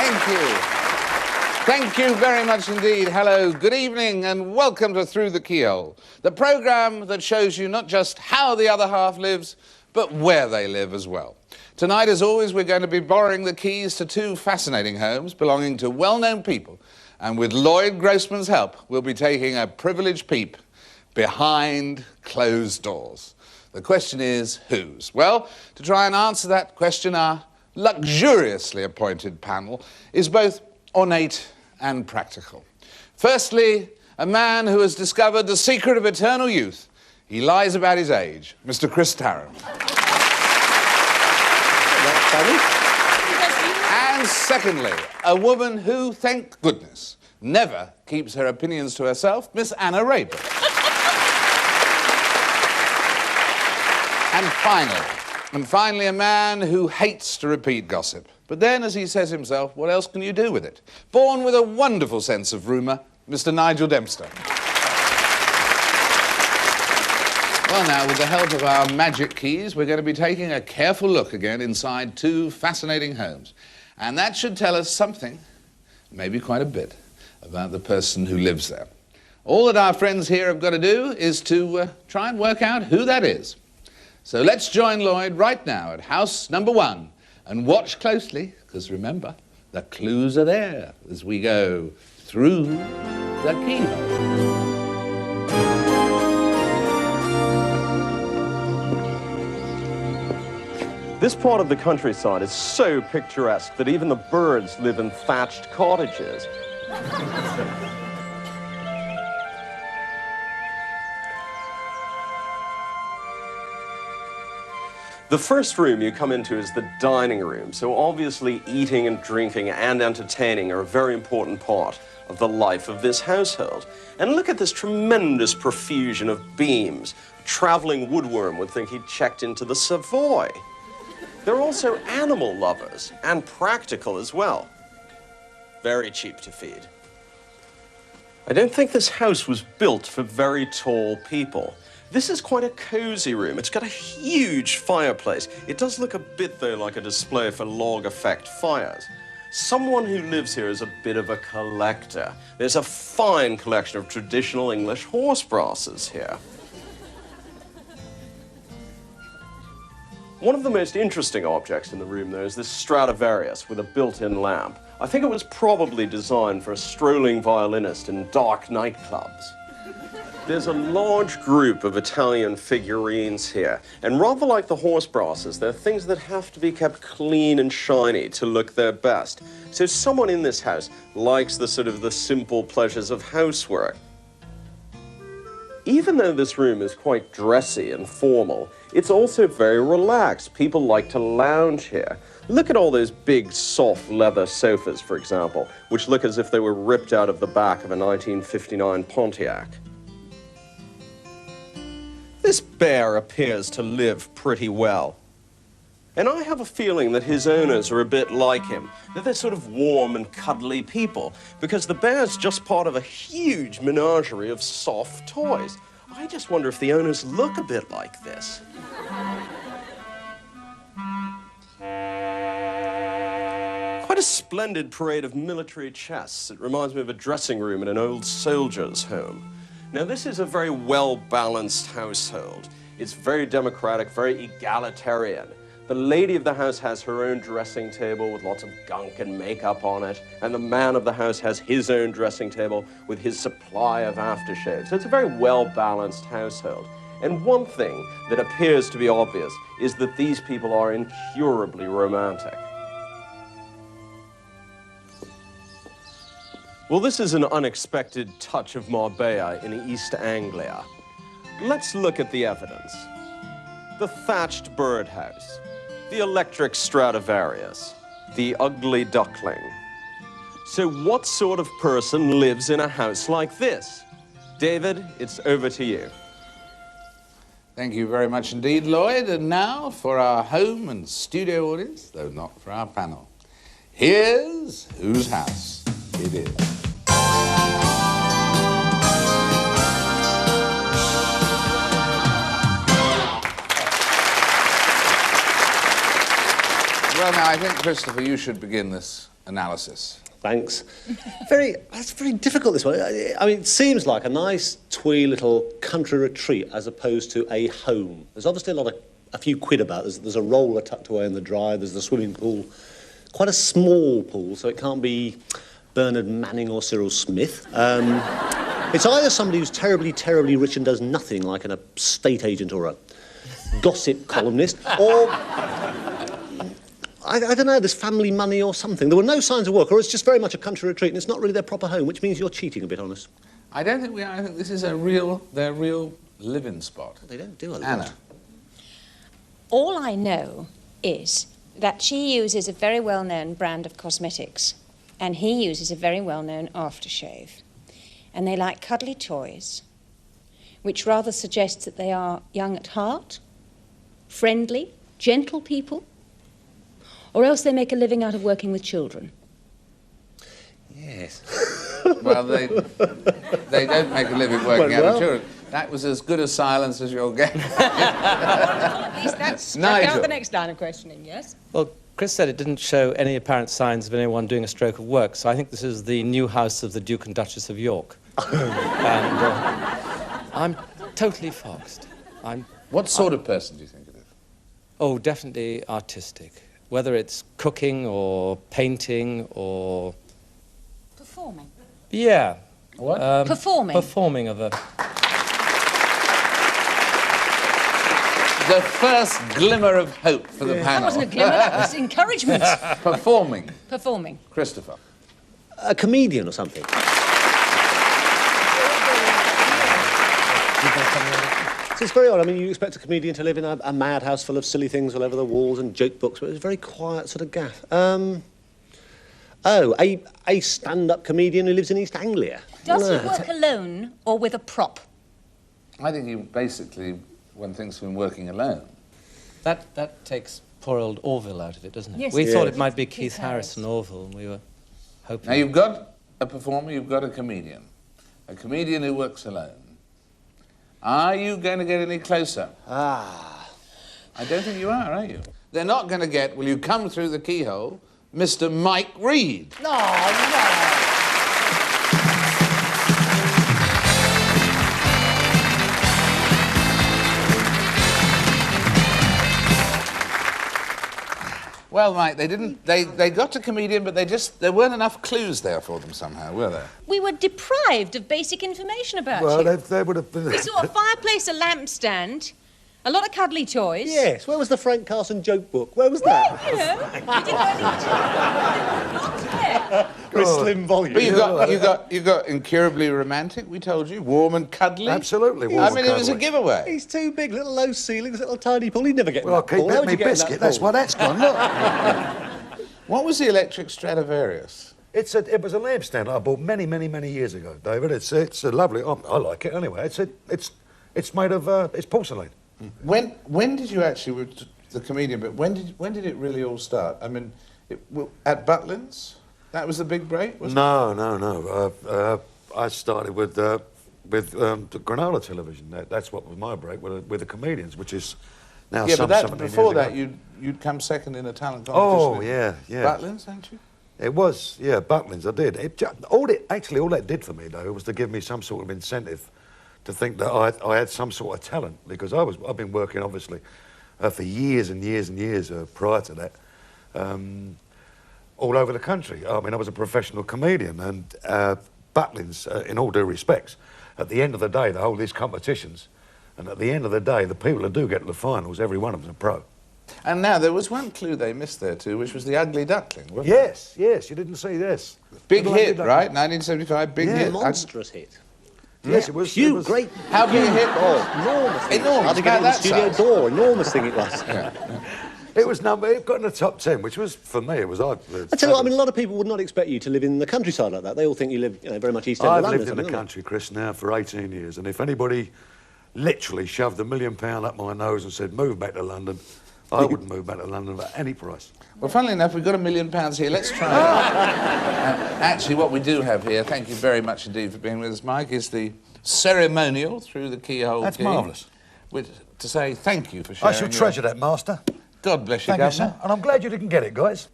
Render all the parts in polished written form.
Thank you. Thank you very much indeed. Hello, good evening, and welcome to Through the Keyhole, the programme that shows you not just how the other half lives, but where they live as well. Tonight, as always, we're going to be borrowing the keys to two fascinating homes belonging to well-known people, and with Lloyd Grossman's help, we'll be taking a privileged peep behind closed doors. The question is, whose? Well, to try and answer that question, our luxuriously appointed panel is both ornate and practical. Firstly, a man who has discovered the secret of eternal youth. He lies about his age, Mr. Chris Tarrant. And secondly, a woman who, thank goodness, never keeps her opinions to herself, Miss Anna Raeburn. And finally, a man who hates to repeat gossip. But then, as he says himself, what else can you do with it? Born with a wonderful sense of rumour, Mr. Nigel Dempster. Well, now, with the help of our magic keys, we're going to be taking a careful look again inside two fascinating homes. And that should tell us something, maybe quite a bit, about the person who lives there. All that our friends here have got to do is to try and work out who that is. So let's join Lloyd right now at house number 1 and watch closely, because remember, the clues are there as we go through the keyhole. This part of the countryside is so picturesque that even the birds live in thatched cottages. The first room you come into is the dining room, so obviously eating and drinking and entertaining are a very important part of the life of this household. And look at this tremendous profusion of beams. A traveling woodworm would think he'd checked into the Savoy. They're also animal lovers, and practical as well. Very cheap to feed. I don't think this house was built for very tall people. This is quite a cozy room. It's got a huge fireplace. It does look a bit, though, like a display for log effect fires. Someone who lives here is a bit of a collector. There's a fine collection of traditional English horse brasses here. One of the most interesting objects in the room, though, is this Stradivarius with a built-in lamp. I think it was probably designed for a strolling violinist in dark nightclubs. There's a large group of Italian figurines here, and rather like the horse brasses, they're things that have to be kept clean and shiny to look their best. So someone in this house likes the simple pleasures of housework. Even though this room is quite dressy and formal, it's also very relaxed. People like to lounge here. Look at all those big, soft leather sofas, for example, which look as if they were ripped out of the back of a 1959 Pontiac. This bear appears to live pretty well. And I have a feeling that his owners are a bit like him, that they're sort of warm and cuddly people, because the bear's just part of a huge menagerie of soft toys. I just wonder if the owners look a bit like this. Quite a splendid parade of military chests. It reminds me of a dressing room in an old soldier's home. Now, this is a very well-balanced household. It's very democratic, very egalitarian. The lady of the house has her own dressing table with lots of gunk and makeup on it, and the man of the house has his own dressing table with his supply of aftershave. So it's a very well-balanced household. And one thing that appears to be obvious is that these people are incurably romantic. Well, this is an unexpected touch of Marbella in East Anglia. Let's look at the evidence. The thatched birdhouse, the electric Stradivarius, the ugly duckling. So what sort of person lives in a house like this? David, it's over to you. Thank you very much indeed, Lloyd. And now for our home and studio audience, though not for our panel. Here's whose house it is. Well, now, I think, Christopher, you should begin this analysis. Thanks. That's very difficult, this one. I mean, it seems like a nice, twee little country retreat as opposed to a home. There's obviously a few quid about. There's a roller tucked away in the drive, there's the swimming pool. Quite a small pool, so it can't be Bernard Manning or Cyril Smith. It's either somebody who's terribly, terribly rich and does nothing, like an estate agent or a gossip columnist, or... I don't know, there's family money or something. There were no signs of work, or it's just very much a country retreat and it's not really their proper home, which means you're cheating a bit on us. I don't think we are. I think this is their real living spot. They don't do a lot. Anna. All I know is that she uses a very well-known brand of cosmetics and he uses a very well-known aftershave. And they like cuddly toys, which rather suggests that they are young at heart, friendly, gentle people, or else they make a living out of working with children. Yes. Well, they don't make a living working out of children. That was as good a silence as you'll get. At least that's Nigel. the next line of questioning, yes? Well, Chris said it didn't show any apparent signs of anyone doing a stroke of work, so I think this is the new house of the Duke and Duchess of York. And I'm totally foxed. What sort of person do you think it is? Oh, definitely artistic. Whether it's cooking or painting or... Performing. Yeah. What? Performing. Performing of a... The first glimmer of hope for the panel. That wasn't a glimmer, that was encouragement. Performing. Performing. Christopher. A comedian or something. So it's very odd. I mean, you expect a comedian to live in a madhouse full of silly things all over the walls and joke books, but it's a very quiet sort of gaff. A stand-up comedian who lives in East Anglia. Does he work alone or with a prop? I think one thinks of him working alone. That takes poor old Orville out of it, doesn't it? Yes, we it thought does. it might be Keith Keith Harris and Orville, and we were hoping... Now, you've got a performer, you've got a comedian who works alone. Are you going to get any closer? I don't think you are you? They're not going to get, will you come through the keyhole, Mr. Mike Reid. No. Well, Mike, they got to comedian, but there weren't enough clues there for them somehow, were there? We were deprived of basic information about Well, you. they would have been... We saw a fireplace, a lampstand, a lot of cuddly toys. Yes, where was the Frank Carson joke book? Where was that? You know, we didn't know For a slim volume. But you got incurably romantic, we told you, warm and cuddly. Absolutely warm I mean, and it was a cuddly. giveaway. He's too big, little low ceilings, little tiny pool. He'd never get in Well, I that keep pool. How getting would me you get in that biscuit. That's pool? why that's gone, look. What was the electric Stradivarius? It was a lampstand I bought many, many, many years ago, David. It's a lovely... I like it anyway. It's made of... it's porcelain. When did you actually... The comedian, but when did it really all start? I mean, at Butlins? That was the big break, wasn't No. I started with the Granada television. That's what was my break with the comedians, which is now it? Yeah, but 17 before years that, ago. you'd come second in a talent competition. Oh, yeah. Butlins, hadn't you? It was, yeah, Butlins, I did. All that did for me, though, was to give me some sort of incentive to think that I had some sort of talent, because I've been working, obviously, for years and years and years prior to that, all over the country. I mean, I was a professional comedian, and Butlins, in all due respects, at the end of the day, they hold these competitions, and at the end of the day, the people that do get to the finals, every one of them's a pro. And now, there was one clue they missed there, too, which was the ugly duckling, wasn't there? Yes, you didn't see this. Big Little hit, ugly right? duckling. 1975, big Yeah, hit. monstrous hit. Yes, it was. Huge, great. How big a hit? Enormous. thing. Enormous, Hard to about get in the that studio size. door. Enormous thing it was. It got in the top 10, which was, for me, it was... I tell you what, I mean, a lot of people would not expect you to live in the countryside like that. They all think you live, very much East End of I've London. lived in the or something, country, Chris, now for 18 years, and if anybody literally shoved £1 million up my nose and said, move back to London, I wouldn't move back to London at any price. Well, funnily enough, we've got £1 million here. Let's try it. Actually, what we do have here, thank you very much indeed for being with us, Mike, is the ceremonial through the keyhole. That's key, marvellous. To say thank you for sharing. I shall treasure that, Master. God bless you, Thank you, Governor. sir. And I'm glad you didn't get it, guys.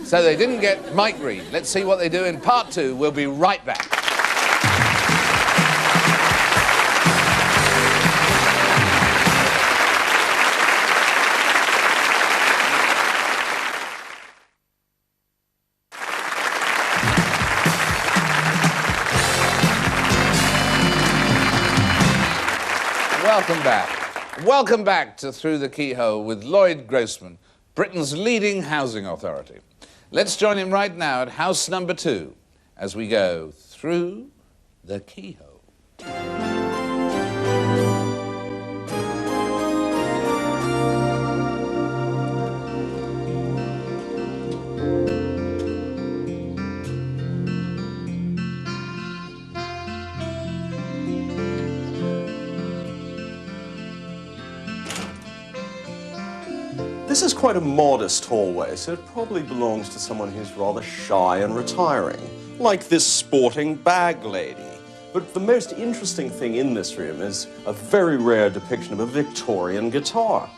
So they didn't get Mike Reid. Let's see what they do in part 2. We'll be right back. Welcome back. Welcome back to Through the Keyhole with Lloyd Grossman, Britain's leading housing authority. Let's join him right now at house number 2 as we go through the keyhole. This is quite a modest hallway, so it probably belongs to someone who's rather shy and retiring, like this sporting bag lady. But the most interesting thing in this room is a very rare depiction of a Victorian guitar.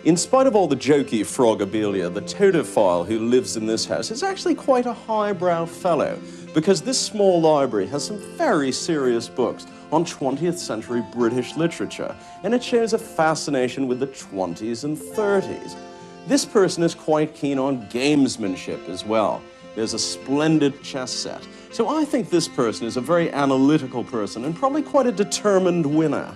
In spite of all the jokey frogabilia, the totophile who lives in this house is actually quite a highbrow fellow, because this small library has some very serious books on 20th century British literature, and it shows a fascination with the 20s and 30s. This person is quite keen on gamesmanship as well. There's a splendid chess set. So I think this person is a very analytical person and probably quite a determined winner.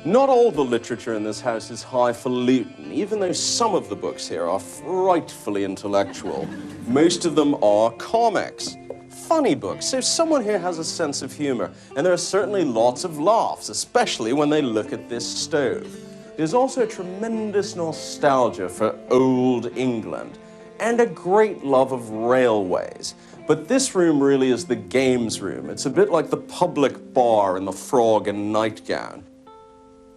Not all the literature in this house is highfalutin, even though some of the books here are frightfully intellectual. Most of them are comics. Funny books, so someone here has a sense of humor, and there are certainly lots of laughs, especially when they look at this stove. There's also a tremendous nostalgia for old England, and a great love of railways. But this room really is the games room. It's a bit like the public bar in The Frog and Nightgown.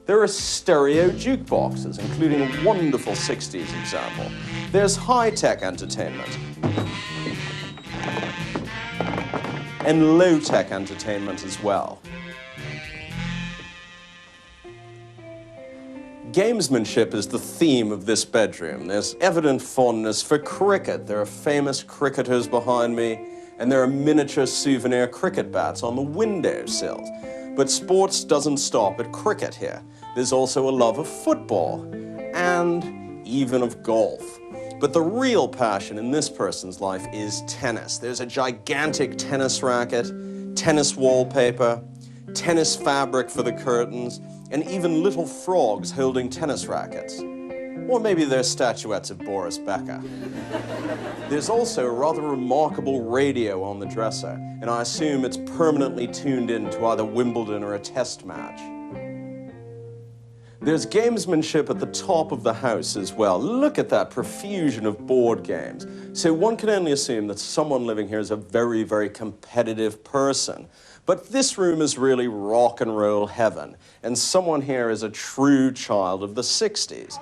There are stereo jukeboxes, including a wonderful 60s example. There's high-tech entertainment, and low-tech entertainment as well. Gamesmanship is the theme of this bedroom. There's evident fondness for cricket. There are famous cricketers behind me, and there are miniature souvenir cricket bats on the windowsills. But sports doesn't stop at cricket here. There's also a love of football, and even of golf. But the real passion in this person's life is tennis. There's a gigantic tennis racket, tennis wallpaper, tennis fabric for the curtains, and even little frogs holding tennis rackets. Or maybe they're statuettes of Boris Becker. There's also a rather remarkable radio on the dresser, and I assume it's permanently tuned in to either Wimbledon or a test match. There's gamesmanship at the top of the house as well. Look at that profusion of board games. So one can only assume that someone living here is a very, very competitive person. But this room is really rock and roll heaven, and someone here is a true child of the 60s.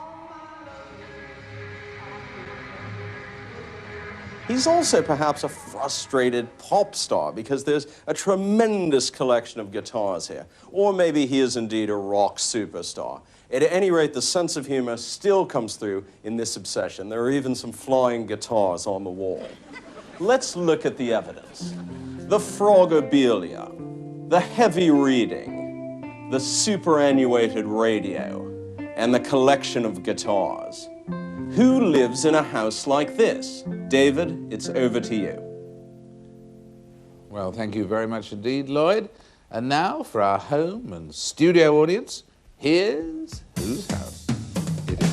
He's also perhaps a frustrated pop star because there's a tremendous collection of guitars here. Or maybe he is indeed a rock superstar. At any rate, the sense of humor still comes through in this obsession. There are even some flying guitars on the wall. Let's look at the evidence. The frogabilia, the heavy reading, the superannuated radio, and the collection of guitars. Who lives in a house like this? David, it's over to you. Well, thank you very much indeed, Lloyd. And now, for our home and studio audience, here's whose house it is.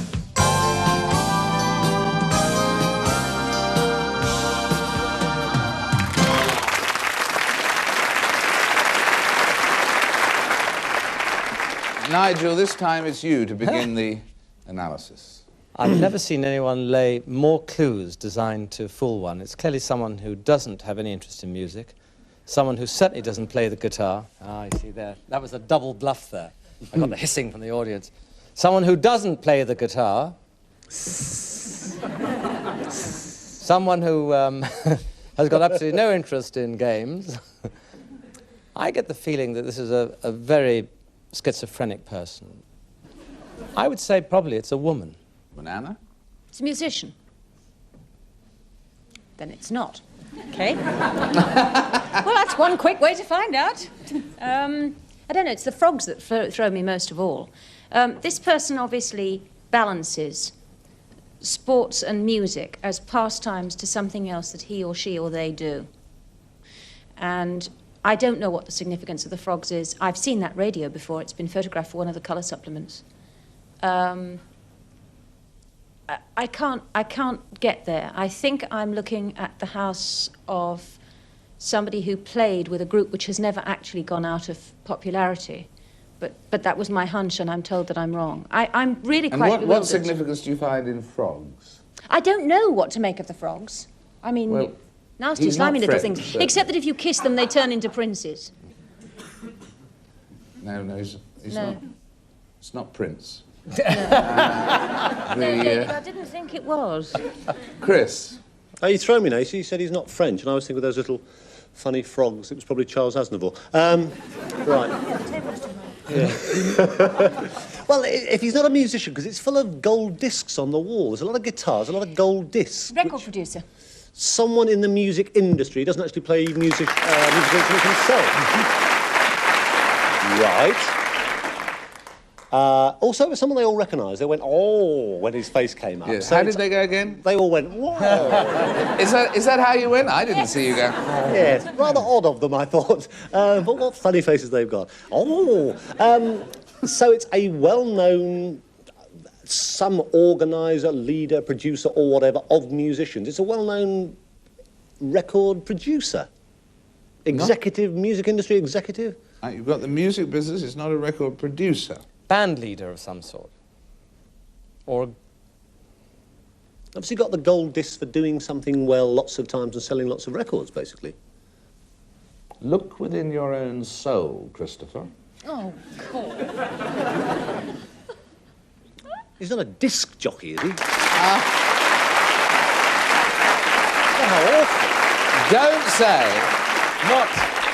Nigel, this time it's you to begin the analysis. I've never seen anyone lay more clues designed to fool one. It's clearly someone who doesn't have any interest in music, someone who certainly doesn't play the guitar. Ah, you see there, that was a double bluff there. I got the hissing from the audience. Someone who doesn't play the guitar. Someone who has got absolutely no interest in games. I get the feeling that this is a very schizophrenic person. I would say probably it's a woman. Banana? It's a musician. Then it's not. Okay. Well, that's one quick way to find out. I don't know, it's the frogs that throw me most of all. This person obviously balances sports and music as pastimes to something else that he or she or they do. And I don't know what the significance of the frogs is. I've seen that radio before. It's been photographed for one of the colour supplements. I can't get there. I think I'm looking at the house of somebody who played with a group which has never actually gone out of popularity. But that was my hunch, and I'm told that I'm wrong. I'm really quite bewildered. And what significance do you find in frogs? I don't know what to make of the frogs. I mean, Well, nasty, he's not slimy little French, things. certainly. Except that if you kiss them, they turn into princes. No, he's No. not. It's not Prince. No, David, I didn't think it was. Chris. Oh, you throw me, Nacy. You said he's not French, and I was thinking of those little funny frogs. It was probably Charles Aznavour. Right. Well, if he's not a musician, because it's full of gold discs on the wall. There's a lot of guitars, a lot of gold discs. Record producer. Someone in the music industry. He doesn't actually play musical instruments himself. Right. Also, it was someone they all recognised. They went, oh, when his face came up. Yes. So How did they go again? They all went, whoa. Is that how you went? I didn't see you go. Yes, rather odd of them, I thought. But what funny faces they've got. Oh, so it's a well-known, some organiser, leader, producer, or whatever, of musicians. It's a well-known record producer. Executive, music industry executive. You've got the music business, it's not a record producer. Band leader of some sort. Or Obviously got the gold disc for doing something well lots of times and selling lots of records, basically. Look within your own soul, Christopher. Oh, cool. He's not a disc jockey, is he? How awful. Don't say. not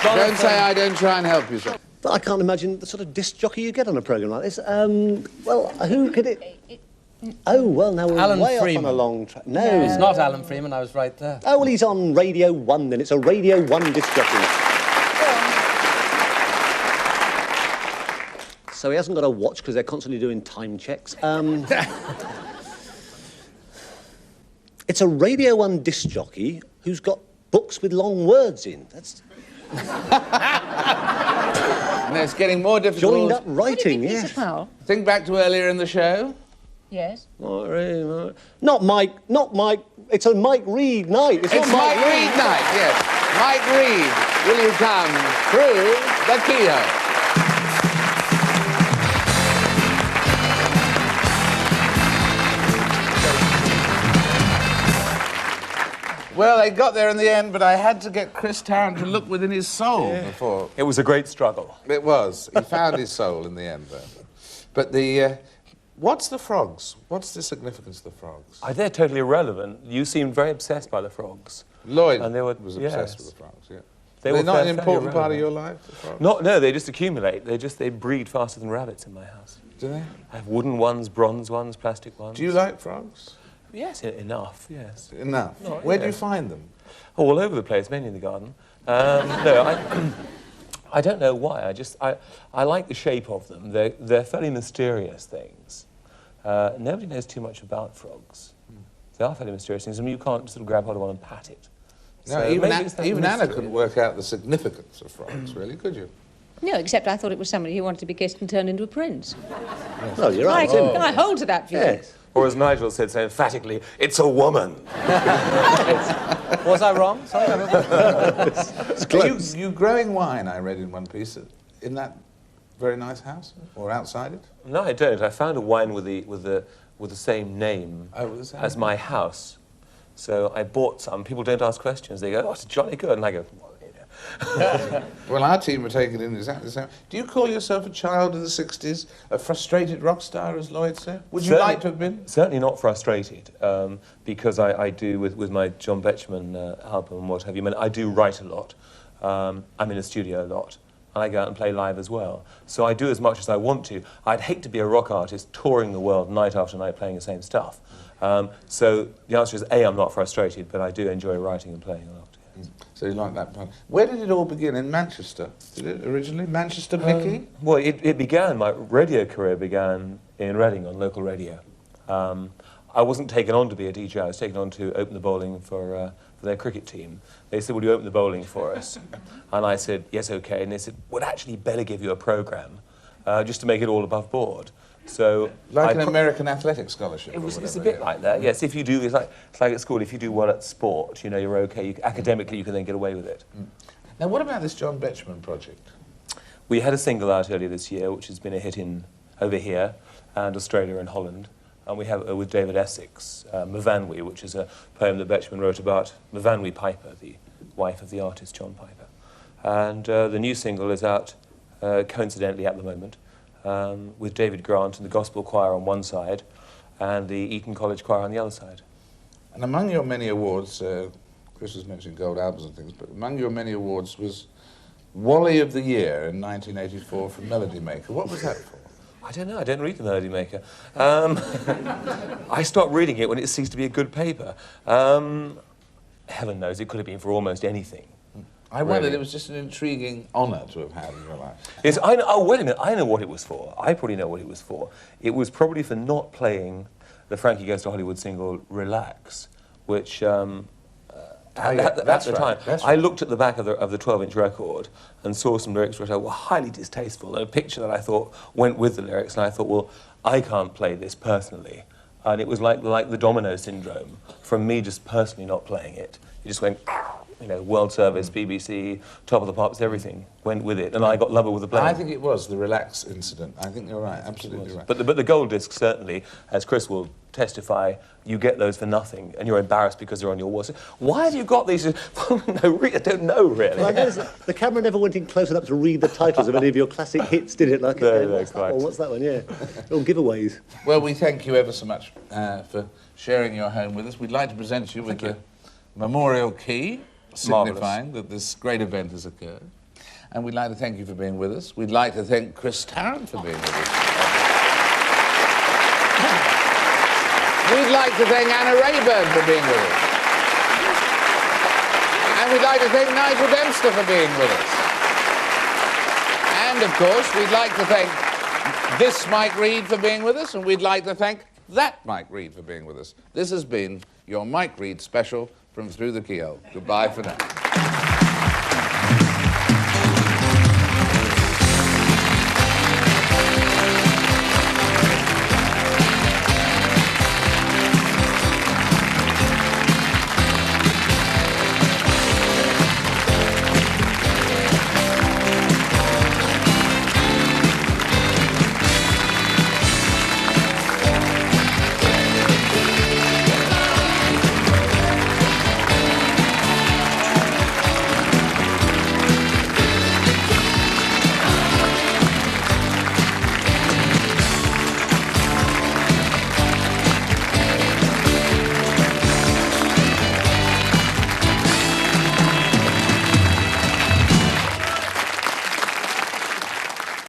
Don't say I don't try and help you, sir. But I can't imagine the sort of disc jockey you get on a programme like this. Well, who could it... Oh, well, now we're Alan way Freeman. off on a long track. No. It's not Alan Freeman, I was right there. Oh, well, he's on Radio 1, then. It's a Radio 1 disc jockey. So he hasn't got a watch, because they're constantly doing time checks. It's a Radio 1 disc jockey who's got books with long words in. That's... And it's getting more difficult. Joined up writing, What do you think, yes. Lisa Powell? Think back to earlier in the show. Yes. Not Mike, it's a Mike Reid night. It's Mike Reid night, yes. Mike Reid, will you come through the Keyhole? Well, they got there in the end, but I had to get Chris Tarrant to look within his soul before. It was a great struggle. It was. He found his soul in the end, though. But the... what's the frogs? What's the significance of the frogs? They're totally irrelevant. You seemed very obsessed by the frogs. Lloyd And they were- was obsessed yes. with the frogs, yeah. They They're were not an fairly important part of irrelevant. your life, the frogs? No, they just accumulate. They breed faster than rabbits in my house. Do they? I have wooden ones, bronze ones, plastic ones. Do you like frogs? Yes, enough, yes. Enough. No, Where do yeah. you find them? All over the place, mainly in the garden. No, I don't know why. I like the shape of them. They're fairly mysterious things. Nobody knows too much about frogs. They are fairly mysterious things. I mean, you can't sort of grab hold of one and pat it. No, So even, maybe it's that even Anna mystery. couldn't work out the significance of frogs, really, could you? No, except I thought it was somebody who wanted to be kissed and turned into a prince. Well, you're right. I hold to that view. Yes. Or as Nigel said so emphatically, it's a woman. Was I wrong? Sorry. It's close. You growing wine, I read in one piece, in that very nice house? Or outside it? No, I don't. I found a wine with the same name as my house. So I bought some. People don't ask questions. They go, oh, it's jolly good. And I go, well, you know. Well, our team are taking it in exactly the same. Do you call yourself a child of the 60s, a frustrated rock star, as Lloyd said? Would you like to have been? Certainly not frustrated, because I do, with my John Betjeman album and what have you, I mean, I do write a lot. I'm in a studio a lot. and I go out and play live as well. So I do as much as I want to. I'd hate to be a rock artist touring the world night after night playing the same stuff. So the answer is A, I'm not frustrated, but I do enjoy writing and playing a lot. Yes. So you like that part. Where did it all begin? In Manchester? Did it originally? Manchester, Mickey? Well, it began, my radio career began in Reading on local radio. I wasn't taken on to be a DJ, I was taken on to open the bowling for their cricket team. They said, will you open the bowling for us? And I said, yes, okay. And they said, we'd actually better give you a programme just to make it all above board. So like an American athletic scholarship. It's a bit like that, yes. If you do, it's like at school, if you do well at sport, you know, you're okay. Academically, you can then get away with it. Now, what about this John Betjeman project? We had a single out earlier this year, which has been a hit over here, and Australia and Holland. And we have with David Essex, Myfanwy, which is a poem that Betjeman wrote about Myfanwy Piper, the wife of the artist John Piper. And the new single is out, coincidentally at the moment, with David Grant and the Gospel Choir on one side and the Eton College Choir on the other side. And among your many awards, Chris was mentioning gold albums and things, but among your many awards was Wally of the Year in 1984 from Melody Maker. What was that for? I don't know, I don't read the Melody Maker. I stopped reading it when it ceased to be a good paper. Heaven knows, it could have been for almost anything. I wondered, it was just an intriguing honour to have had in your life. Yes, I know, oh, wait a minute, I know what it was for. I probably know what it was for. It was probably for not playing the Frankie Goes to Hollywood single, Relax, which at the time, I looked at the back of the 12-inch record and saw some lyrics which were highly distasteful, and a picture that I thought went with the lyrics, and I thought, well, I can't play this personally. And it was like the domino syndrome, from me just personally not playing it. It just went, you know, World Service, BBC, Top of the Pops, everything went with it, and I got Lover with a Blame. I think it was the Relax incident. I think you're right, absolutely right. But the gold disc, certainly, as Chris will testify, you get those for nothing, and you're embarrassed because they're on your wall. So, why have you got these? Well, no, I don't know, really. Well, I noticed the camera never went in close enough to read the titles of any of your classic hits, did it? Like, no, quite. What's that one? Yeah. All giveaways. Well, we thank you ever so much for sharing your home with us. We'd like to present you with the Memorial Key, signifying that this great event has occurred. And we'd like to thank you for being with us. We'd like to thank Chris Tarrant for being with us. We'd like to thank Anna Raeburn for being with us. And we'd like to thank Nigel Dempster for being with us. And, of course, we'd like to thank this Mike Reid for being with us, and we'd like to thank that Mike Reid for being with us. This has been your Mike Reid special from Through the Keyhole. Goodbye for now.